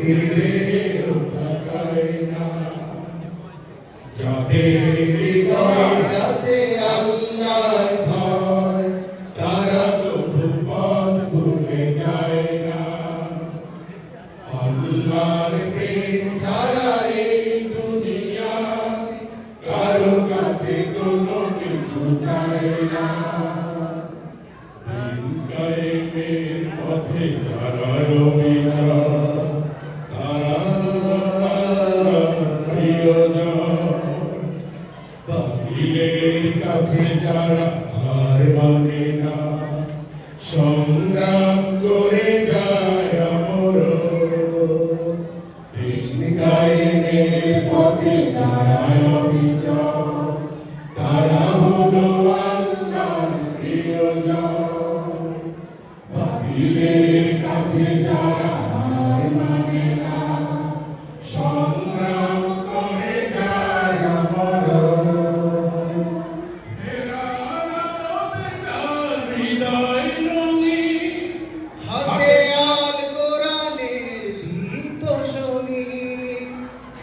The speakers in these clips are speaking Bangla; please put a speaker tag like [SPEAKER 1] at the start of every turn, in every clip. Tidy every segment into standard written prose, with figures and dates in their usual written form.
[SPEAKER 1] ফিরেও তাকায় না। যাদের হৃদয় আছে আল্লাহর ভয়, তারা তবু পথ ভুলে যায় না। আল্লাহর প্রেম ছাড়া এই দুনিয়ায় কারো কাছে কোনো কিছু চায় না। দিন কায়েমের পথে যারা অবিচল, তারা আল্লাহর প্রিয়জন। বাতিলের কাছে যারা হার মানে না, সংগ্রাম করে যায় অমর। দিন কায়েমের পথে যারা অবিচল, তারা হলো আল্লাহর প্রিয়জন। বাতিলের কাছে যারা হার মানে না, সংগ্রাম করে যায় অমর। হৃদয় রঙিন
[SPEAKER 2] হাতে আল কোরআনের দীপ্ত শনি,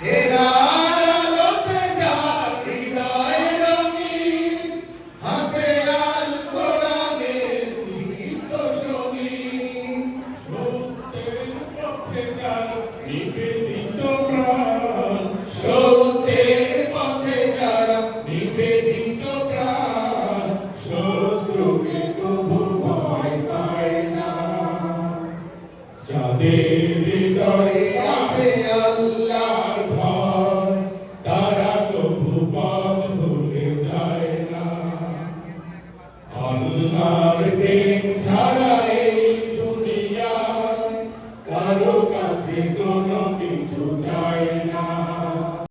[SPEAKER 1] হেরার আলোতে যার হৃদয় রঙিন, হাতে আল কোরআনের দীপ্ত শনি। সত্যের পথে যার নিবেদিত প্রাণ, সত্যের পথে যারা নিবেদিত প্রাণ, শত্রুকে তবু ভয় পায় না। যাদের হৃদয়ে আছে আল্লাহর ভয়, তারা তবু পথ ভুলে যায় না। আল্লাহর